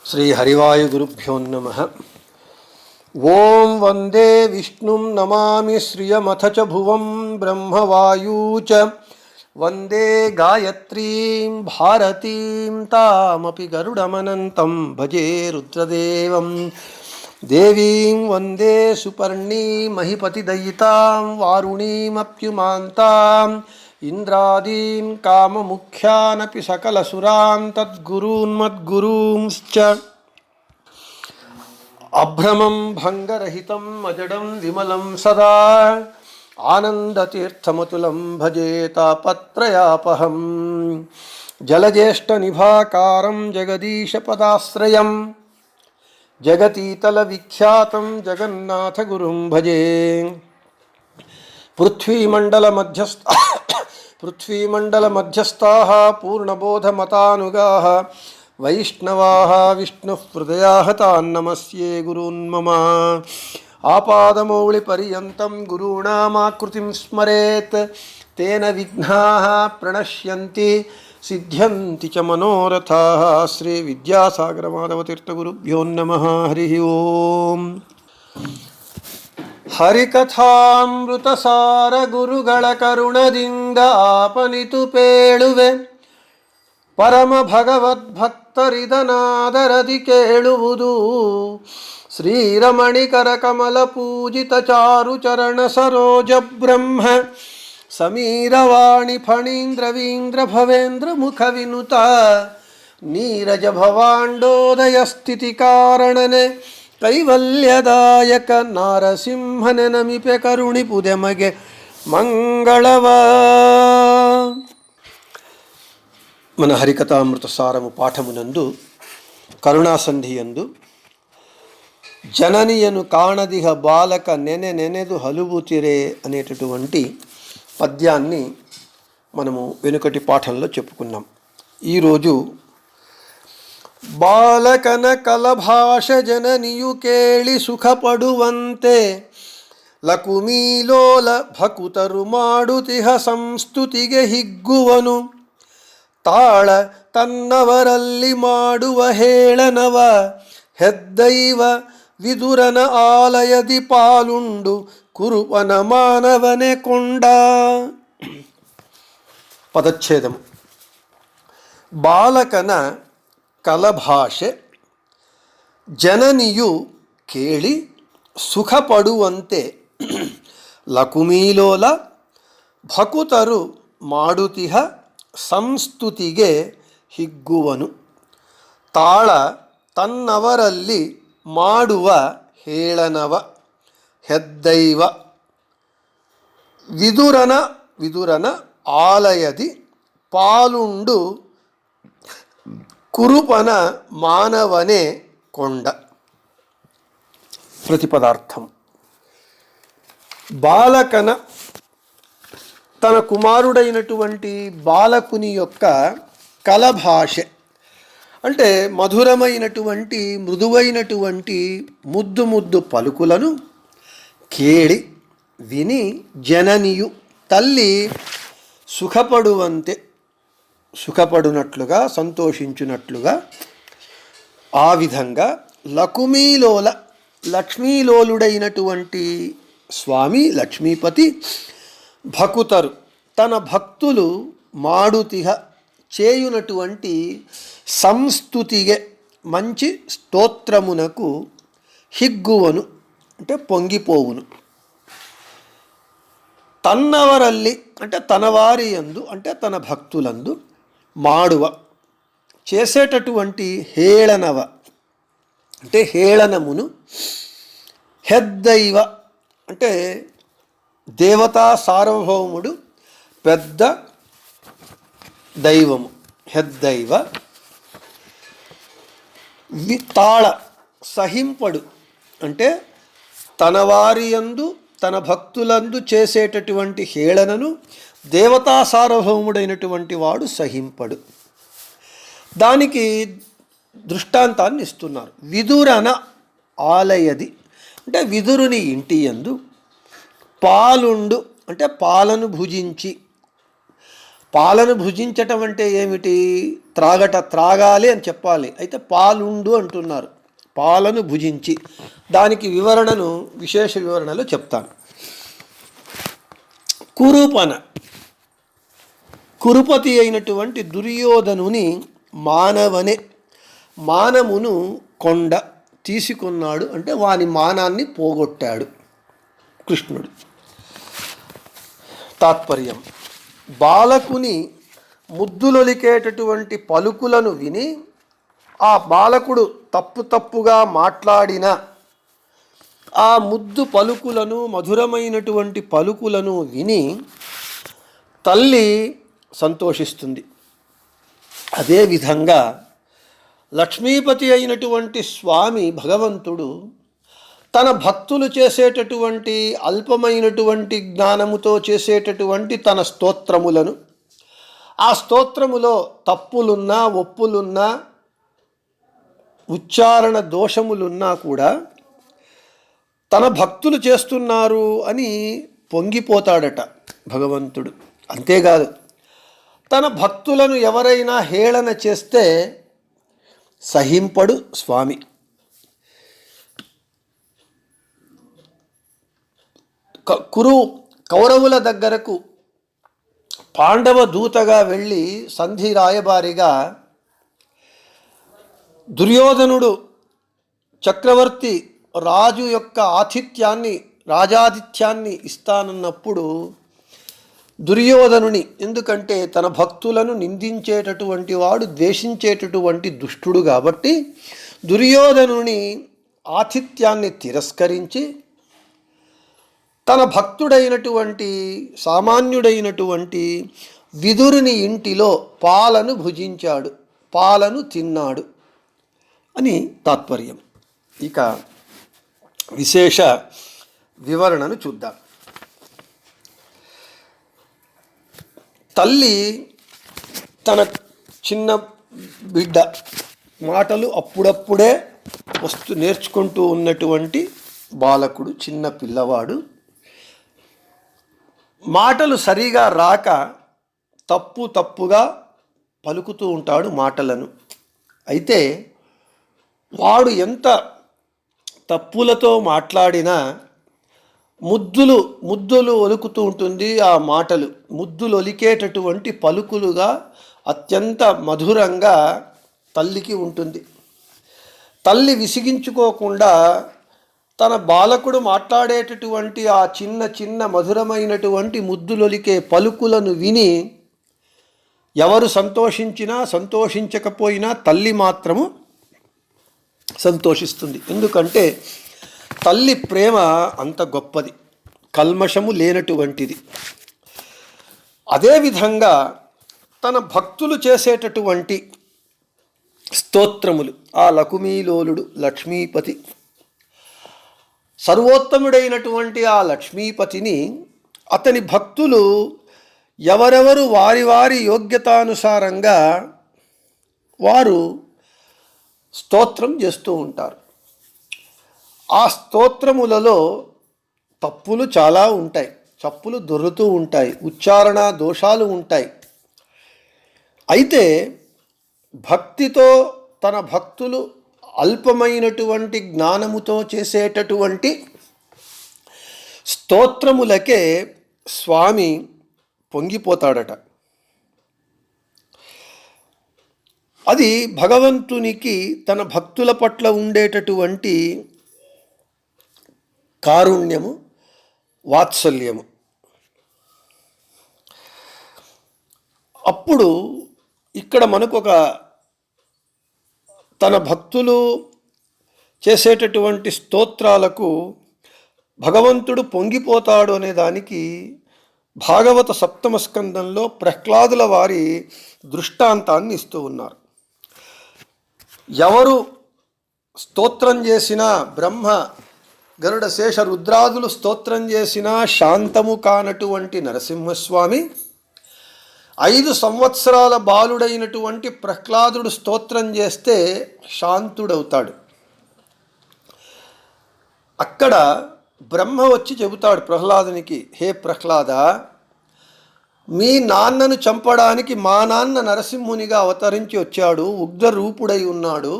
श्री हरिवायुगुरुभ्यो नमः। ओं वंदे विष्णुं नमामि श्रियमथ च भुवं ब्रह्मवायू च वंदे गायत्रीं भारतीं तामपि गरुडमनन्तं भजे रुद्रदेवं देवीं वंदे सुपर्णीं महिपतिदयितां वारुणीमप्युमान्ताम् इंद्रादीन् काममुख्यानपि सकलसुरान् तद्गुरून् मद्गुरूंश्च अभ्रमं भङ्गरहितं अजडं विमलं सदा आनन्दतीर्थमतुलं भजे तापत्रयापहं जलज्येष्ठनिभाकारं जगदीशपदाश्रयं जगतीतलविख्यातं जगन्नाथगुरुं भजे। पृथ्वीमण्डलमध्यस्थाः पूर्णबोधमतानुगाः वैष्णवाः विष्णुहृदयाः तान् नमस्ये गुरून् मम। आपादमौलिपर्यन्तं गुरूणामाकृतिं स्मरेत् तेन विघ्नाः प्रणश्यन्ति सिद्ध्यन्ति च मनोरथाः। श्री विद्यासागरमाधवतीर्थगुरुभ्यो नमः। हरिः ओम्। ಹರಿಕಥಾಮೃತಸಾರ ಗುರುಗಳ ಕರುಣದಿಂದ ಆಪನಿತು ಪೇಳುವೆ ಪರಮ ಭಗವದ್ಭಕ್ತರಿದನಾದರದಿ ಕೇಳುವುದು ಶ್ರೀರಮಣಿಕರ ಕಮಲ ಪೂಜಿತ ಚಾರು ಚರಣ ಸರೋಜ ಬ್ರಹ್ಮ ಸಮೀರವಾಣಿ ಫಣೀಂದ್ರವೀಂದ್ರ ಭವೇಂದ್ರ ಮುಖ ವಿನುತ ನೀರಜ ಭವಾಂಡೋದಯ ಸ್ಥಿತಿ ಕಾರಣನೆ ಕೈವಲ್ಯದಾಯಕ ನಾರಸಿಂಹನ ನಮಿಪೆ ಕರುಣಿಪುದೆ ಮಗೆ ಮಂಗಳವ. మన హరికథామృత సారము పాఠమునందు కరుణాసంధియందు జననియను కాణదిహ బాలక నెనెదు హలుబుతిరే అనేటటువంటి పద్యాన్ని మనము వెనుకటి పాఠంలో చెప్పుకున్నాం. ఈరోజు ಬಾಲಕನ ಕಲಭಾಷ ಜನನಿಯು ಕೇಳಿ ಸುಖಪಡುವಂತೆ ಲಕುಮೀಲೋಲ ಭಕುತರು ಮಾಡುತಿಹ ಸಂಸ್ತುತಿಗೆ ಹಿಗ್ಗುವನು ತಾಳ ತನ್ನವರಲ್ಲಿ ಮಾಡುವ ಹೇಳನವ ಹೆದ್ದೈವ ವಿದುರನ ಆಲಯದಿ ಪಾಲುಂಡು ಕುರುಪನ ಮಾನವನೆ ಕೊಂಡ. ಪದಚ್ಛೇದಂ. ಬಾಲಕನ ಕಲಭಾಷೆ ಜನನಿಯು ಕೇಳಿ ಸುಖಪಡುವಂತೆ ಲಕುಮೀಲೋಲ ಭಕುತರು ಮಾಡುತಿಹ ಸಂಸ್ತುತಿಗೆ ಹಿಗ್ಗುವನು ತಾಳ ತನ್ನವರಲ್ಲಿ ಮಾಡುವ ಹೇಳನವ ಹೆದ್ದೈವ ವಿದುರನ ಆಲಯದಿ ಪಾಲುಂಡು ಕುರುಪನ ಮಾನವನೇ ಕೊಂಡ. ప్రతిపదార్థం. బాలకన తన కుమారుడైనటువంటి బాలకుని యొక్క కలభాష అంటే మధురమైనటువంటి మృదువైనటువంటి ముద్దు పలుకులను కేಳಿ విని జననియు తల్లి సుఖపడునట్లుగా సంతోషించునట్లుగా ఆ విధంగా లకుమీలోల లక్ష్మీలోలుడైనటువంటి స్వామి లక్ష్మీపతి భకుతరు తన భక్తులు మాడుతిహ చేయునటువంటి సంస్తుతిగే మంచి స్తోత్రమునకు ಹಿಗ್ಗುವನು అంటే పొంగిపోవును. తన్నవరల్లి అంటే తన వారి యందు అంటే తన భక్తులందు ಮಾಡುವ చేసేటటువంటి హేళనవ అంటే హేళనమును హెద్దైవ అంటే దేవతా సార్వభౌముడు పెద్ద దైవము హెద్దైవ తాళ సహింపడు అంటే తన వారి యందు తన భక్తులందు చేసేటటువంటి హేళనను దేవతా సార్వభౌముడైనటువంటి వాడు సహింపడు. దానికి దృష్టాంతాన్ని ఇస్తున్నారు. విదురన ఆలయది అంటే విదురుని ఇంటి యందు పాలుండు అంటే పాలను భుజించి పాలను భుజించటం అంటే ఏమిటి? త్రాగాలి అని చెప్పాలి. అయితే పాలుండు అంటున్నారు. పాలను భుజించి, దానికి వివరణను విశేష వివరణలో చెప్తాను. కురూపన, కురుపతి అయినటువంటి దుర్యోధనుని మానమును కొండ తీసుకున్నాడు అంటే వాని మానాన్ని పోగొట్టాడు కృష్ణుడు. తాత్పర్యం: బాలకుని ముద్దులొలికేటటువంటి పలుకులను విని ఆ బాలకుడు తప్పుగా మాట్లాడిన ఆ ముద్దు పలుకులను, మధురమైనటువంటి పలుకులను విని తల్లి సంతోషిస్తుంది. అదేవిధంగా లక్ష్మీపతి అయినటువంటి స్వామి భగవంతుడు తన భక్తులు చేసేటటువంటి అల్పమైనటువంటి జ్ఞానముతో చేసేటటువంటి తన స్తోత్రములను, ఆ స్తోత్రములో తప్పులున్నా, ఒప్పులున్నా, ఉచ్చారణ దోషములున్నా కూడా తన భక్తులు చేస్తున్నారు అని పొంగిపోతాడట భగవంతుడు. అంతేకాదు, తన భక్తులను ఎవరైనా హేళన చేస్తే సహింపడు స్వామి. కౌరవుల దగ్గరకు పాండవ దూతగా వెళ్ళి సంధి రాయబారిగా దుర్యోధనుడు చక్రవర్తి రాజు యొక్క రాజాతిథ్యాన్ని ఇస్తానన్నప్పుడు దుర్యోధనుని, ఎందుకంటే తన భక్తులను నిందించేటటువంటి వాడు, ద్వేషించేటటువంటి దుష్టుడు కాబట్టి దుర్యోధనుని ఆతిథ్యాన్ని తిరస్కరించి తన భక్తుడైనటువంటి సామాన్యుడైనటువంటి విదురుని ఇంటిలో పాలను భుజించాడు, పాలను తిన్నాడు అని తాత్పర్యం. ఇక విశేష వివరణను చూద్దాం. తల్లి తన చిన్న బిడ్డ మాటలు అప్పుడప్పుడే నేర్చుకుంటూ ఉన్నటువంటి బాలకుడు, చిన్న పిల్లవాడు, మాటలు సరిగా రాక తప్పుగా పలుకుతూ ఉంటాడు మాటలను. అయితే వాడు ఎంత తప్పులతో మాట్లాడినా ముద్దులు ఒలుకుతూ ఉంటుంది. ఆ మాటలు ముద్దులు ఒలికేటటువంటి పలుకులుగా అత్యంత మధురంగా తల్లికి ఉంటుంది. తల్లి విసిగించుకోకుండా తన బాలకుడు మాట్లాడేటటువంటి ఆ చిన్న మధురమైనటువంటి ముద్దులొలికే పలుకులను విని ఎవరు సంతోషించినా సంతోషించకపోయినా తల్లి మాత్రము సంతోషిస్తుంది. ఎందుకంటే తల్లి ప్రేమ అంత గొప్పది, కల్మషము లేనటువంటిది. అదేవిధంగా తన భక్తులు చేసేటటువంటి స్తోత్రములు, ఆ లకుమీలోలుడు లక్ష్మీపతి, సర్వోత్తముడైనటువంటి ఆ లక్ష్మీపతిని అతని భక్తులు ఎవరెవరు వారి యోగ్యతానుసారంగా వారు స్తోత్రం చేస్తూ ఉంటారు. ఆ స్తోత్రములలో తప్పులు చాలా ఉంటాయి, చప్పులు దొర్లుతూ ఉంటాయి, ఉచ్చారణ దోషాలు ఉంటాయి. అయితే భక్తితో తన భక్తులు అల్పమైనటువంటి జ్ఞానముతో చేసేటటువంటి స్తోత్రములకే స్వామి పొంగిపోతాడట. అది భగవంతునికి తన భక్తుల పట్ల ఉండేటటువంటి కారుణ్యము, వాత్సల్యము. అప్పుడు ఇక్కడ మనకు తన భక్తులు చేసేటటువంటి స్తోత్రాలకు భగవంతుడు పొంగిపోతాడు అనే దానికి భాగవత సప్తమ స్కందంలో ప్రహ్లాదుల వారి దృష్టాంతాన్ని ఇస్తూ ఉన్నారు. ఎవరు స్తోత్రం చేసినా, బ్రహ్మ గరుడ శేష రుద్రాదులు స్తోత్రం చేసినా శాంతము కానటువంటి నరసింహస్వామి 5 సంవత్సరాల బాలుడైనటువంటి ప్రహ్లాదుడు స్తోత్రం చేస్తే శాంతుడవుతాడు. అక్కడ బ్రహ్మ వచ్చి చెబుతాడు ప్రహ్లాదునికి, హే ప్రహ్లాద, మీ నాన్నను చంపడానికి మా నాన్న నరసింహునిగా అవతరించి వచ్చాడు, ఉగ్ర రూపుడై ఉన్నాడు,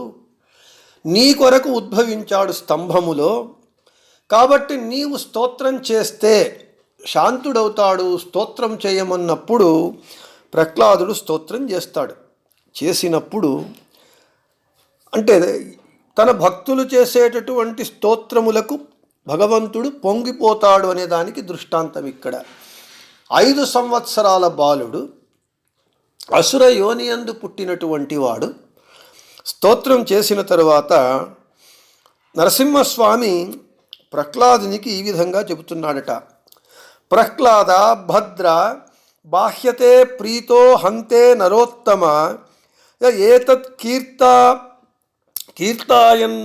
నీ కొరకు ఉద్భవించాడు స్తంభములో. కాబట్టి నీవు స్తోత్రం చేస్తే శాంతుడవుతాడు. స్తోత్రం చేయమన్నప్పుడు ప్రహ్లాదుడు స్తోత్రం చేస్తాడు. చేసినప్పుడు అంటే తన భక్తులు చేసేటటువంటి స్తోత్రములకు భగవంతుడు పొంగిపోతాడు అనే దానికి దృష్టాంతం ఇక్కడ. 5 సంవత్సరాల బాలుడు, అసుర యోనియందు పుట్టినటువంటి వాడు స్తోత్రం చేసిన తరువాత నరసింహస్వామి ప్రహ్లాదునికి ఈ విధంగా చెబుతున్నాడట. ప్రహ్లాద భద్ర బాహ్యతే ప్రీతో హంతే నరోత్తమ ఏతత్ కీర్తాయన్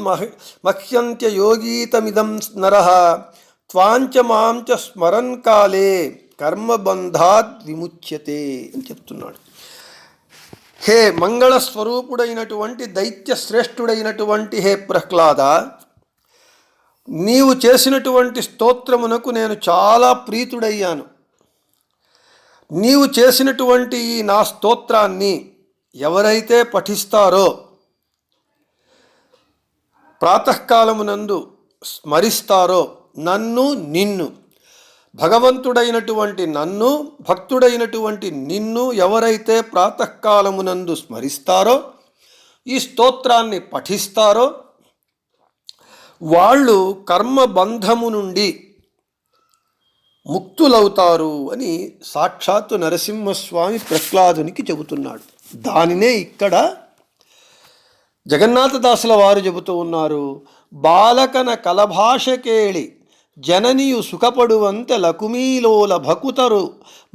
మహ్యంత్య యోగీతమిదం నరః త్వాంచ మాంచ స్మరన్ కాలే కర్మబంధాద్ విముచ్యతే అని చెప్తున్నాడు. హే మంగళస్వరూపుడైనటువంటి దైత్య శ్రేష్ఠుడైనటువంటి హే ప్రహ్లాద, నీవు చేసినటువంటి స్తోత్రమునకు నేను చాలా ప్రీతుడయ్యాను. నీవు చేసినటువంటి ఈ నా స్తోత్రాన్ని ఎవరైతే పఠిస్తారో, ప్రాతకాలమునందు స్మరిస్తారో, నన్ను నిన్ను భగవంతుడైనటువంటి నన్ను భక్తుడైనటువంటి నిన్ను ఎవరైతే ప్రాతకాలమునందు స్మరిస్తారో, ఈ స్తోత్రాన్ని పఠిస్తారో, వాళ్ళు కర్మబంధము నుండి ముక్తులవుతారు అని సాక్షాత్తు నరసింహస్వామి ప్రహ్లాదునికి చెబుతున్నాడు. దానినే ఇక్కడ జగన్నాథదాసుల వారు చెబుతూ ఉన్నారు. బాలకన కలభాషకేళి ಜನನಿಯು ಸುಖಪಡುವಂತೆ ಲಕುಮೀಲೋಲ ಭಕುತರು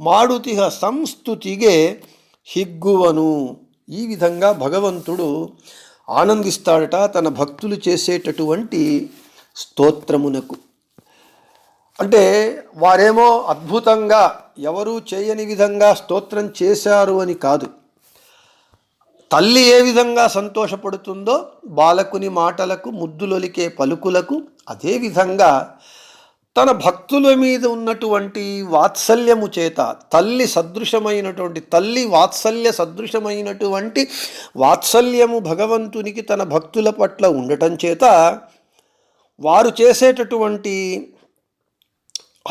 ಮಾಡುತಿಹ ಸಂಸ್ತುತಿಗೆ ಹಿಗ್ಗುವನು. ఈ విధంగా భగవంతుడు ఆనందిస్తాడట తన భక్తులు చేసేటటువంటి స్తోత్రమునకు. అంటే వారేమో అద్భుతంగా ఎవరూ చేయని విధంగా స్తోత్రం చేశారు అని కాదు. తల్లి ఏ విధంగా సంతోషపడుతుందో బాలకుని మాటలకు, ముద్దులొలికే పలుకులకు, అదేవిధంగా తన భక్తుల మీద ఉన్నటువంటి వాత్సల్యము చేత తల్లి వాత్సల్య సదృశమైనటువంటి వాత్సల్యము భగవంతునికి తన భక్తుల పట్ల ఉండటం చేత వారు చేసేటటువంటి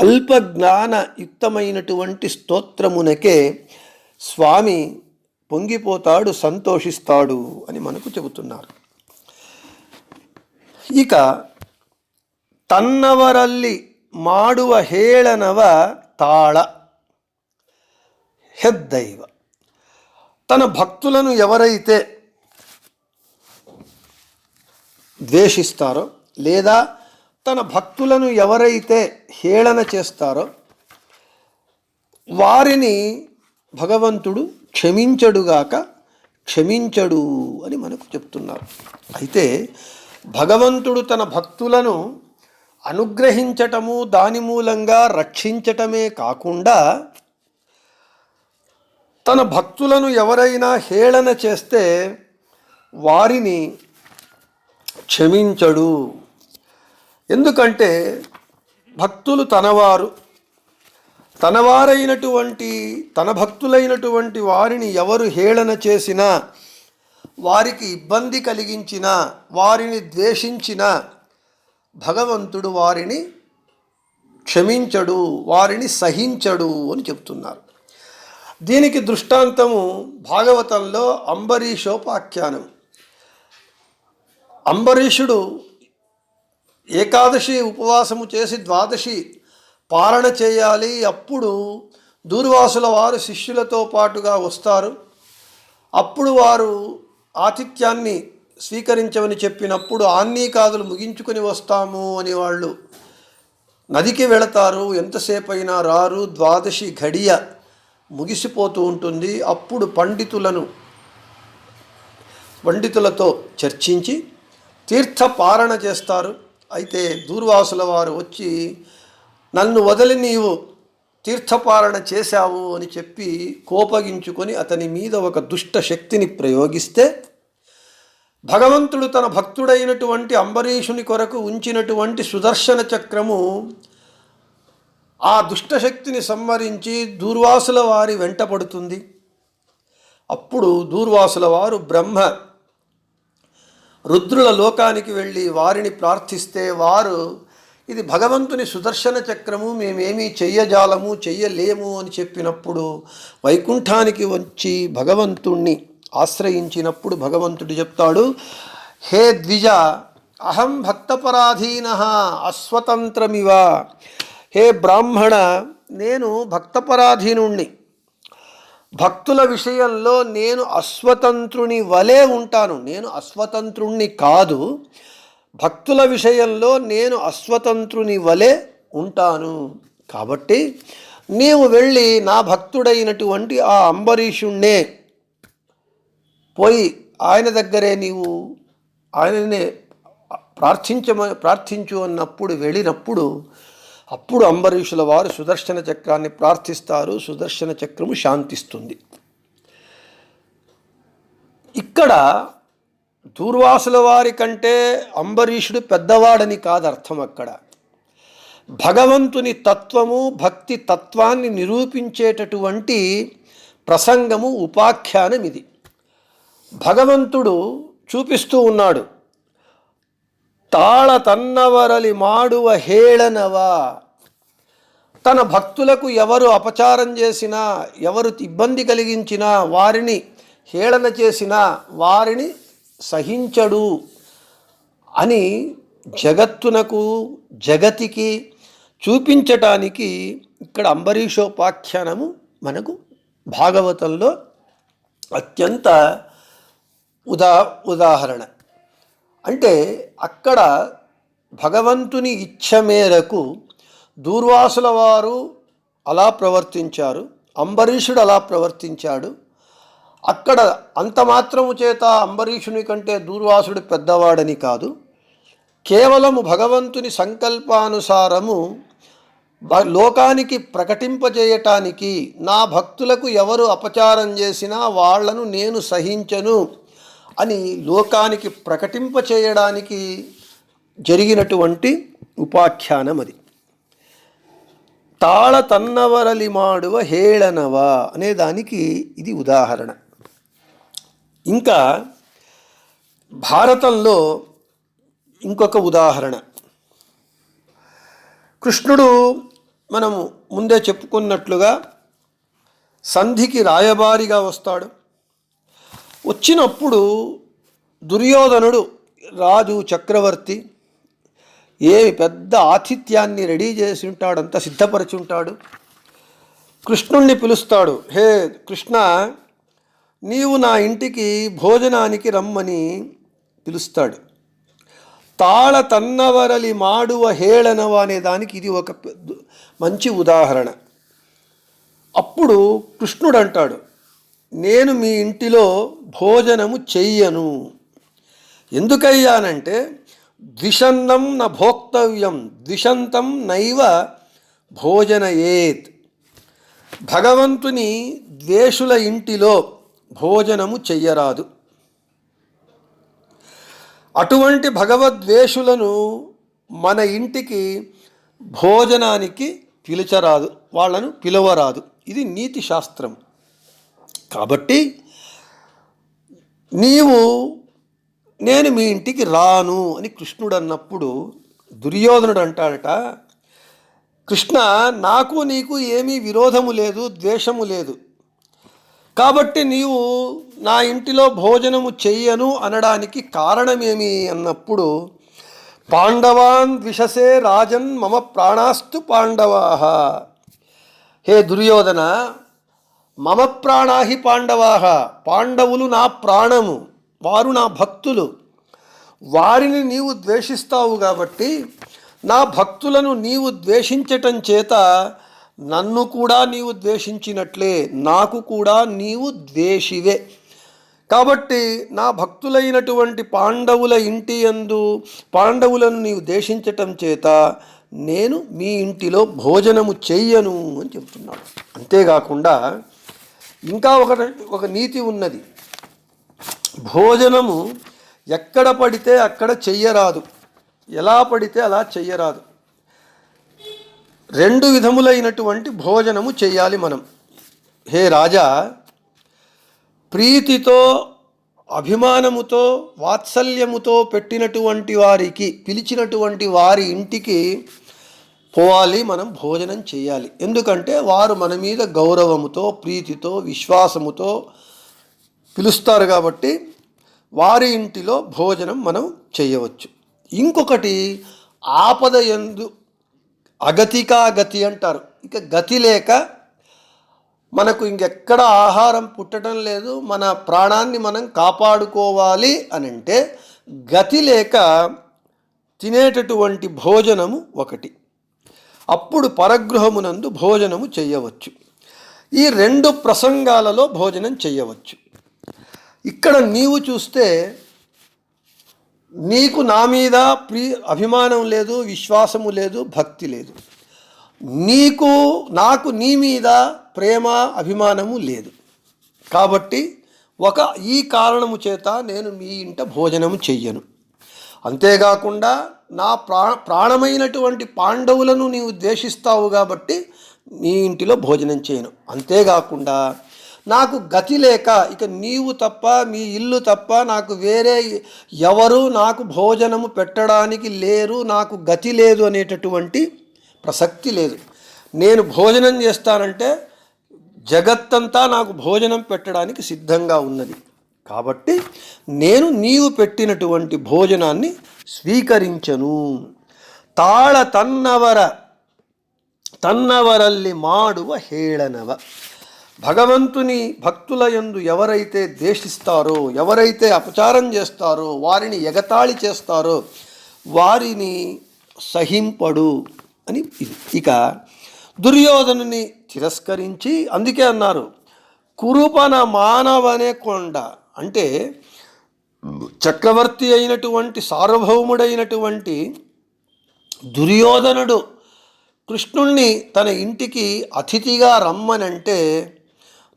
అల్ప జ్ఞానయుక్తమైనటువంటి స్తోత్రమునకే స్వామి పొంగిపోతాడు, సంతోషిస్తాడు అని మనకు చెబుతున్నారు. ఇక తన్నవరల్లి ಮಾಡುವ ಹೇಳನವ ತಾಳ ಹೆದ್ದೈವ. తన భక్తులను ఎవరైతే ద్వేషిస్తారో లేదా తన భక్తులను ఎవరైతే హేళన చేస్తారో వారిని భగవంతుడు క్షమించడుగాక క్షమించడు అని మనకు చెప్తున్నారు. అయితే భగవంతుడు తన భక్తులను అనుగ్రహించటము, దాని మూలంగా రక్షించటమే కాకుండా తన భక్తులను ఎవరైనా హేళన చేస్తే వారిని క్షమించడు. ఎందుకంటే భక్తులు తనవారైనటువంటి తన భక్తులైనటువంటి వారిని ఎవరు హేళన చేసినా, వారికి ఇబ్బంది కలిగించినా, వారిని ద్వేషించినా భగవంతుడు వారిని క్షమించడు, వారిని సహించడు అని చెప్తున్నారు. దీనికి దృష్టాంతము భాగవతంలో అంబరీషోపాఖ్యానం. అంబరీషుడు ఏకాదశి ఉపవాసము చేసి ద్వాదశి పాలన చేయాలి. అప్పుడు దూర్వాసుల వారు శిష్యులతో పాటుగా వస్తారు. అప్పుడు వారు ఆతిథ్యాన్ని స్వీకరించమని చెప్పినప్పుడు ఆన్నికాదులు ముగించుకొని వస్తాము అని వాళ్ళు నదికి వెళతారు. ఎంతసేపు అయినా రారు. ద్వాదశి ఘడియ ముగిసిపోతూ ఉంటుంది. అప్పుడు పండితులతో చర్చించి తీర్థపారణ చేస్తారు. అయితే దూర్వాసుల వారు వచ్చి నన్ను వదిలి నీవు తీర్థపారణ చేశావు అని చెప్పి కోపగించుకొని అతని మీద ఒక దుష్ట శక్తిని ప్రయోగిస్తే భగవంతుడు తన భక్తుడైనటువంటి అంబరీషుని కొరకు ఉంచినటువంటి సుదర్శన చక్రము ఆ దుష్టశక్తిని సంహరించి దూర్వాసుల వారి వెంట పడుతుంది. అప్పుడు దూర్వాసుల వారు బ్రహ్మ రుద్రుల లోకానికి వెళ్ళి వారిని ప్రార్థిస్తే వారు ఇది భగవంతుని సుదర్శన చక్రము, మేమేమీ చెయ్యజాలము చెయ్యలేము అని చెప్పినప్పుడు వైకుంఠానికి వచ్చి భగవంతుణ్ణి ఆశ్రయించినప్పుడు భగవంతుడు చెప్తాడు, హే ద్విజ అహం భక్తపరాధీన అస్వతంత్రమివ. హే బ్రాహ్మణ, నేను భక్తపరాధీనుణ్ణి. భక్తుల విషయంలో నేను అస్వతంత్రుని వలె ఉంటాను. నేను అస్వతంత్రుణ్ణి కాదు, భక్తుల విషయంలో నేను అస్వతంత్రుని వలె ఉంటాను. కాబట్టి నీవు వెళ్ళి నా భక్తుడైనటువంటి ఆ అంబరీషుణ్ణే పోయి ఆయన దగ్గరే నీవు ఆయననే ప్రార్థించు అన్నప్పుడు వెళ్ళినప్పుడు అప్పుడు అంబరీషుల వారు సుదర్శన చక్రాన్ని ప్రార్థిస్తారు. సుదర్శన చక్రము శాంతిస్తుంది. ఇక్కడ దూర్వాసుల వారి కంటే అంబరీషుడు పెద్దవాడని కాదు అర్థం. అక్కడ భగవంతుని తత్వము, భక్తి తత్వాన్ని నిరూపించేటటువంటి ప్రసంగము, ఉపాఖ్యానం ఇది. భగవంతుడు చూపిస్తూ ఉన్నాడు, తాళ తన్నవరలి మాడువ హేళనవా. తన భక్తులకు ఎవరు అపచారం చేసినా, ఎవరు ఇబ్బంది కలిగించినా, వారిని హేళన చేసినా వారిని సహించడు అని జగత్తునకు, జగతికి చూపించటానికి ఇక్కడ అంబరీషోపాఖ్యానము మనకు భాగవతంలో అత్యంత ఉదాహరణ. అంటే అక్కడ భగవంతుని ఇచ్ఛ మేరకు దూర్వాసుల వారు అలా ప్రవర్తించారు, అంబరీషుడు అలా ప్రవర్తించాడు. అక్కడ అంత మాత్రము చేత అంబరీషుని కంటే దూర్వాసుడు పెద్దవాడని కాదు, కేవలము భగవంతుని సంకల్పానుసారము లోకానికి ప్రకటింపజేయటానికి, నా భక్తులకు ఎవరు అపచారం చేసినా వాళ్లను నేను సహించను అని లోకానికి ప్రకటింపచేయడానికి జరిగినటువంటి ఉపాఖ్యానం అది. తాళ తన్నవరలి మాడువ హేళనవా అనే దానికి ఇది ఉదాహరణ. ఇంకా భారతంలో ఇంకొక ఉదాహరణ. కృష్ణుడు మనము ముందే చెప్పుకున్నట్లుగా సంధికి రాయబారిగా వస్తాడు. వచ్చినప్పుడు దుర్యోధనుడు రాజు, చక్రవర్తి ఏమి పెద్ద ఆతిథ్యాన్ని రెడీ చేసి ఉంటాడు, అంతా సిద్ధపరిచి ఉంటాడు. కృష్ణుణ్ణి పిలుస్తాడు, హే కృష్ణ, నీవు నా ఇంటికి భోజనానికి రమ్మని పిలుస్తాడు. తాళ తన్నవరలి మాడువ హేళనవ అనే దానికి ఇది ఒక మంచి ఉదాహరణ. అప్పుడు కృష్ణుడు అంటాడు, నేను మీ ఇంటిలో భోజనము చెయ్యను. ఎందుకయ్యానంటే ద్విషన్నం న భోక్తవ్యం ద్విషంతం నైవ భోజనయేత్. భగవంతుని ద్వేషుల ఇంటిలో భోజనము చెయ్యరాదు. అటువంటి భగవద్వేషులను మన ఇంటికి భోజనానికి పిలిచరాదు, వాళ్ళను పిలవరాదు. ఇది నీతి శాస్త్రం. కాబట్టి నేను మీ ఇంటికి రాను అని కృష్ణుడు అన్నప్పుడు దుర్యోధనుడు అంటాడట, కృష్ణ, నాకు నీకు ఏమీ విరోధము లేదు, ద్వేషము లేదు, కాబట్టి నీవు నా ఇంటిలో భోజనము చెయ్యను అనడానికి కారణమేమి అన్నప్పుడు, పాండవాన్ ద్విషసే రాజన్ మమ ప్రాణాస్తు పాండవాః. హే దుర్యోధన, మమ ప్రాణాహి పాండవాః, పాండవులు నా ప్రాణము, వారు నా భక్తులు. వారిని నీవు ద్వేషిస్తావు కాబట్టి నా భక్తులను నీవు ద్వేషించటం చేత నన్ను కూడా నీవు ద్వేషించినట్లే, నాకు కూడా నీవు ద్వేషివే. కాబట్టి నా భక్తులైనటువంటి పాండవుల ఇంటి యందు పాండవులను నీవు ద్వేషించటం చేత నేను మీ ఇంటిలో భోజనము చెయ్యను అని చెప్తున్నాడు. అంతేకాకుండా ఇంకా ఒక నీతి ఉన్నది. భోజనము ఎక్కడ పడితే అక్కడ చెయ్యరాదు, ఎలా పడితే అలా చెయ్యరాదు. రెండు విధములైనటువంటి భోజనము చేయాలి మనం. హే రాజా, ప్రీతితో అభిమానముతో వాత్సల్యముతో పెట్టినటువంటి వారికి, పిలిచినటువంటి వారి ఇంటికి పోవాలి, మనం భోజనం చేయాలి. ఎందుకంటే వారు మన మీద గౌరవముతో ప్రీతితో విశ్వాసముతో పిలుస్తారు కాబట్టి వారి ఇంటిలో భోజనం మనం చేయవచ్చు. ఇంకొకటి, ఆపద యందు అగతికా గతి అంటారు. ఇక గతి లేక మనకు ఇంకెక్కడ ఆహారం పుట్టడం లేదు, మన ప్రాణాన్ని మనం కాపాడుకోవాలి అని అంటే గతి లేక తినేటటువంటి భోజనము ఒకటి. అప్పుడు పరగృహమునందు భోజనము చేయవచ్చు. ఈ రెండు ప్రసంగాలలో భోజనం చేయవచ్చు. ఇక్కడ నీవు చూస్తే నీకు నా మీద అభిమానం లేదు, విశ్వాసము లేదు, భక్తి లేదు. నాకు నీ మీద ప్రేమ అభిమానము లేదు. కాబట్టి ఈ కారణము చేత నేను మీ ఇంట భోజనము చెయ్యను. అంతేకాకుండా నా ప్రాణమైనటువంటి పాండవులను నీవు ద్వేషిస్తావు కాబట్టి నీ ఇంటిలో భోజనం చేయను. అంతేకాకుండా నాకు గతి లేక, ఇక నీవు తప్ప మీ ఇల్లు తప్ప నాకు వేరే ఎవరు నాకు భోజనము పెట్టడానికి లేరు, నాకు గతి లేదు అనేటటువంటి ప్రసక్తి లేదు. నేను భోజనం చేస్తానంటే జగత్తంతా నాకు భోజనం పెట్టడానికి సిద్ధంగా ఉన్నది. కాబట్టి నేను నీవు పెట్టినటువంటి భోజనాన్ని స్వీకరించను. తాళ తన్నవరల్లి మాడువ హేళనవ. భగవంతుని భక్తుల యందు ఎవరైతే ద్వేషిస్తారో, ఎవరైతే అపచారం చేస్తారో, వారిని ఎగతాళి చేస్తారో వారిని సహింపడు అని. ఇక దుర్యోధనుని తిరస్కరించి, అందుకే అన్నారు కురుపన మానవనే కొండ. అంటే చక్రవర్తి అయినటువంటి సార్వభౌముడైనటువంటి దుర్యోధనుడు కృష్ణుణ్ణి తన ఇంటికి అతిథిగా రమ్మనంటే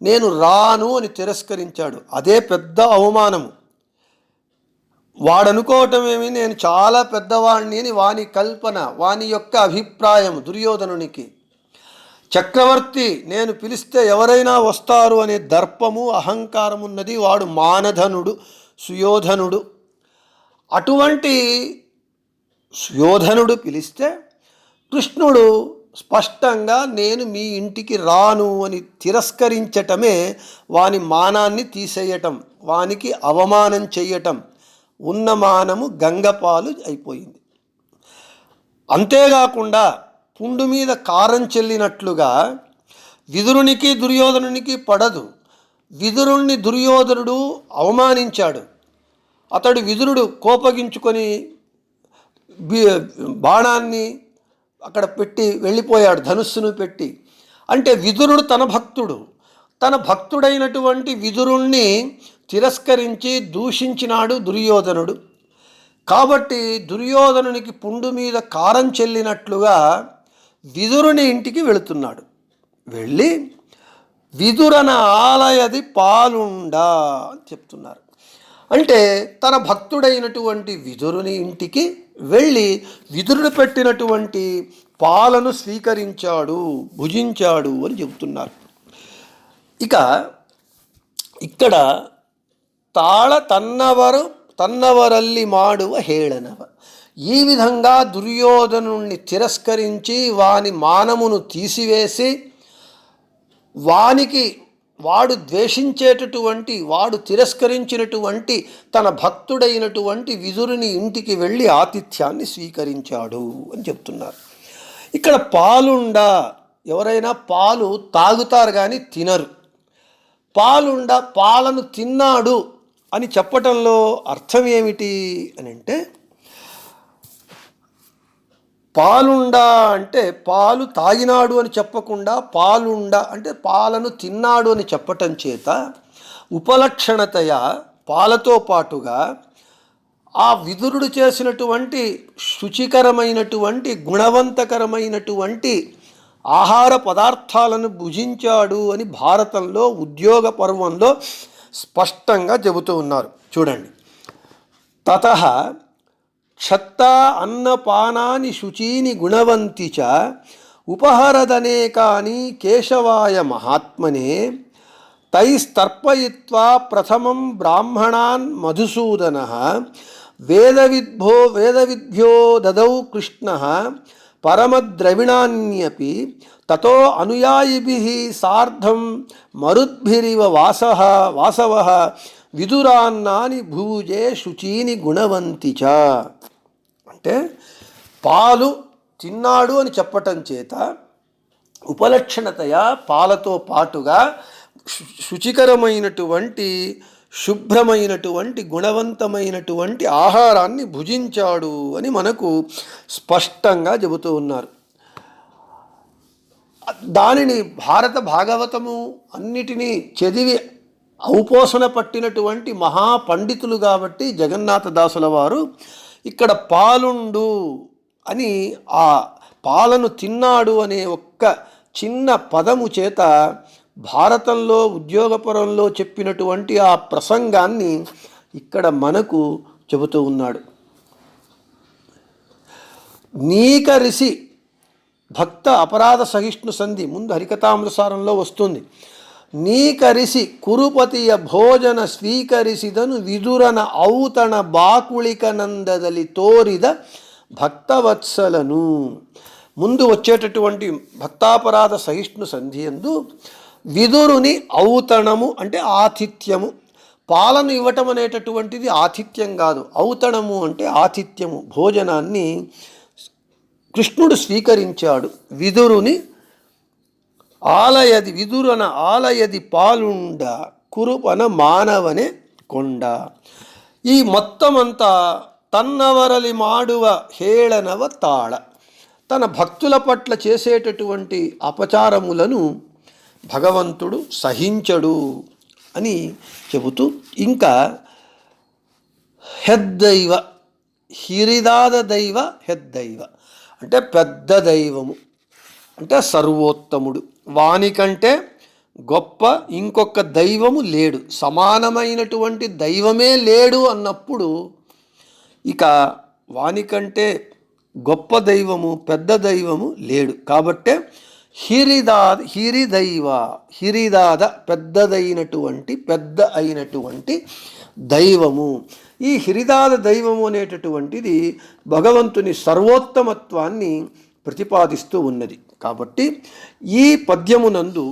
నేను రాను అని తిరస్కరించాడు. అదే పెద్ద అవమానము. వాడనుకోవటం నేను చాలా పెద్దవాడిని అని వాని కల్పన, వాని యొక్క అభిప్రాయం దుర్యోధనునికి. చక్రవర్తి నేను పిలిస్తే ఎవరైనా వస్తారు అనే దర్పము అహంకారం ఉన్నది. వాడు మానధనుడు, సుయోధనుడు. అటువంటి సుయోధనుడు పిలిస్తే కృష్ణుడు స్పష్టంగా నేను మీ ఇంటికి రాను అని తిరస్కరించటమే వాని మానాన్ని తీసేయటం, వానికి అవమానం చెయ్యటం. ఉన్న మానము గంగపాలు అయిపోయింది. అంతేకాకుండా పుండు మీద కారం చెల్లినట్లుగా విదురునికి దుర్యోధనునికి పడదు. విదురుణ్ణి దుర్యోధనుడు అవమానించాడు. అతడు విదురుడు కోపగించుకొని బాణాన్ని అక్కడ పెట్టి వెళ్ళిపోయాడు, ధనుస్సును పెట్టి. అంటే విదురుడు తన భక్తుడైనటువంటి విదురుణ్ణి తిరస్కరించి దూషించినాడు దుర్యోధనుడు. కాబట్టి దుర్యోధనునికి పుండు మీద కారం చెల్లినట్లుగా విదురుని ఇంటికి వెళుతున్నాడు. వెళ్ళి విదురన ఆలయది పాలుండా అని చెప్తున్నారు. అంటే తన భక్తుడైనటువంటి విదురుని ఇంటికి వెళ్ళి విదురుడు పెట్టినటువంటి పాలను స్వీకరించాడు, భుజించాడు అని చెబుతున్నారు. ఇక ఇక్కడ తాళ తన్నవరల్లి మాడువ హేళనవ. ఈ విధంగా దుర్యోధనుణ్ణి తిరస్కరించి వాని మానమును తీసివేసి వాడు ద్వేషించేటటువంటి, వాడు తిరస్కరించినటువంటి తన భక్తుడైనటువంటి విదురుని ఇంటికి వెళ్ళి ఆతిథ్యాన్ని స్వీకరించాడు అని చెప్తున్నారు. ఇక్కడ పాలుండా, ఎవరైనా పాలు తాగుతారు కానీ తినరు. పాలను తిన్నాడు అని చెప్పటంలో అర్థం ఏమిటి అని అంటే, పాలుండా అంటే పాలు తాగినాడు అని చెప్పకుండా పాలుండా అంటే పాలను తిన్నాడు అని చెప్పటం చేత ఉపలక్షణతయ పాలతో పాటుగా ఆ విదురుడు చేసినటువంటి శుచికరమైనటువంటి గుణవంతకరమైనటువంటి ఆహార పదార్థాలను భుజించాడు అని భారతంలో ఉద్యోగ పర్వంలో స్పష్టంగా చెబుతూ ఉన్నారు. చూడండి, తతః క్షత్తా అన్నపానాని శుచీని గుణవంతి చ ఉపహరదనేకాని కేశవాయ మహాత్మనే తైస్తర్పయిత్వా ప్రథమం బ్రాహ్మణాన్ మధుసూదనః వేదవిద్భ్యో దదౌ కృష్ణః పరమద్రవిణాన్యపి తతో అనుయాయిభిః సార్ధం మరుద్భిరివ వాసవః విదురాన్నాని భూజే శుచీని గుణవంతి చ. అంటే పాలు తిన్నాడు అని చెప్పటం చేత ఉపలక్షణతయా పాలతో పాటుగా శుచికరమైనటువంటి శుభ్రమైనటువంటి గుణవంతమైనటువంటి ఆహారాన్ని భుజించాడు అని మనకు స్పష్టంగా చెబుతూ ఉన్నారు. దానిని భారత భాగవతము అన్నిటినీ చదివి ఔపోసన పట్టినటువంటి మహాపండితులు కాబట్టి జగన్నాథదాసుల వారు ఇక్కడ పాలుండు అని ఆ పాలను తిన్నాడు అనే ఒక్క చిన్న పదము చేత భారతంలో ఉద్యోగపరంలో చెప్పినటువంటి ఆ ప్రసంగాన్ని ఇక్కడ మనకు చెబుతూ ఉన్నాడు. నీకరిసి భక్త అపరాధ సహిష్ణు సంధి ముందు హరికథామృతసారంలో వస్తుంది. నీకరిసి కురుపతియ భోజన స్వీకరిసిదను విదురన ఔతణ బాకుళిక నందదలి తోరిద భక్తవత్సలను. ముందు వచ్చేటటువంటి భక్తాపరాధ సహిష్ణు సంధి యందు విదురుని ఔతణము అంటే ఆతిథ్యము, పాలను ఇవ్వటం అనేటటువంటిది ఆతిథ్యం కాదు. ఔతణము అంటే ఆతిథ్యము, భోజనాన్ని కృష్ణుడు స్వీకరించాడు. విదురుని ఆలయది విదురన ఆలయది పాలుండ కురుపన మానవనే కొండ. ఈ మొత్తమంతా తన్నవరలి మాడువ హేళనవ తాళ, తన భక్తుల పట్ల చేసేటటువంటి అపచారములను భగవంతుడు సహించడు అని చెబుతూ ఇంకా హెద్దైవ హిరిదాద దైవ హెద్దైవ అంటే పెద్ద దైవము అంటే సర్వోత్తముడు, వానికంటే గొప్ప ఇంకొక దైవము లేడు, సమానమైనటువంటి దైవమే లేడు అన్నప్పుడు ఇక వానికంటే గొప్ప దైవము పెద్ద దైవము లేడు. కాబట్టే హిరిదాద పెద్ద అయినటువంటి దైవము. ఈ హిరిదాద దైవము అనేటటువంటిది భగవంతుని సర్వోత్తమత్వాన్ని ప్రతిపాదిస్తూ ఉన్నది. కాబట్టి ఈ పద్యమునందు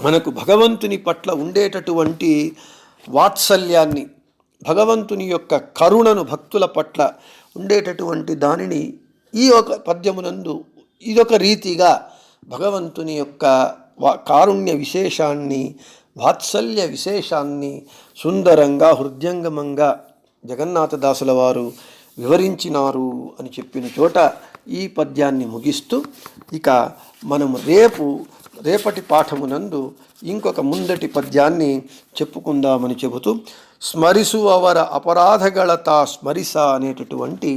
మనకు భగవంతుని పట్ల ఉండేటటువంటి వాత్సల్యాన్ని, భగవంతుని యొక్క కరుణను భక్తుల పట్ల ఉండేటటువంటి దానిని ఈ ఒక పద్యమునందు ఇదొక రీతిగా భగవంతుని యొక్క కారుణ్య విశేషాన్ని, వాత్సల్య విశేషాన్ని సుందరంగా హృద్యంగమంగా జగన్నాథదాసుల వారు వివరించినారు అని చెప్పిన చోట ఈ పద్యాన్ని ముగిస్తూ ఇక మనము రేపటి పాఠమునందు ఇంకొక ముందటి పద్యాన్ని చెప్పుకుందామని చెబుతూ స్మరిసు అవర అపరాధగళతా స్మరిస అనేటటువంటి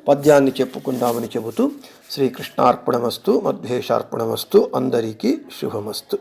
పద్యాన్ని చెప్పుకుందామని చెబుతూ శ్రీకృష్ణార్పణమస్తు, మధ్వేషార్పణమస్తు, అందరికీ శుభమస్తు.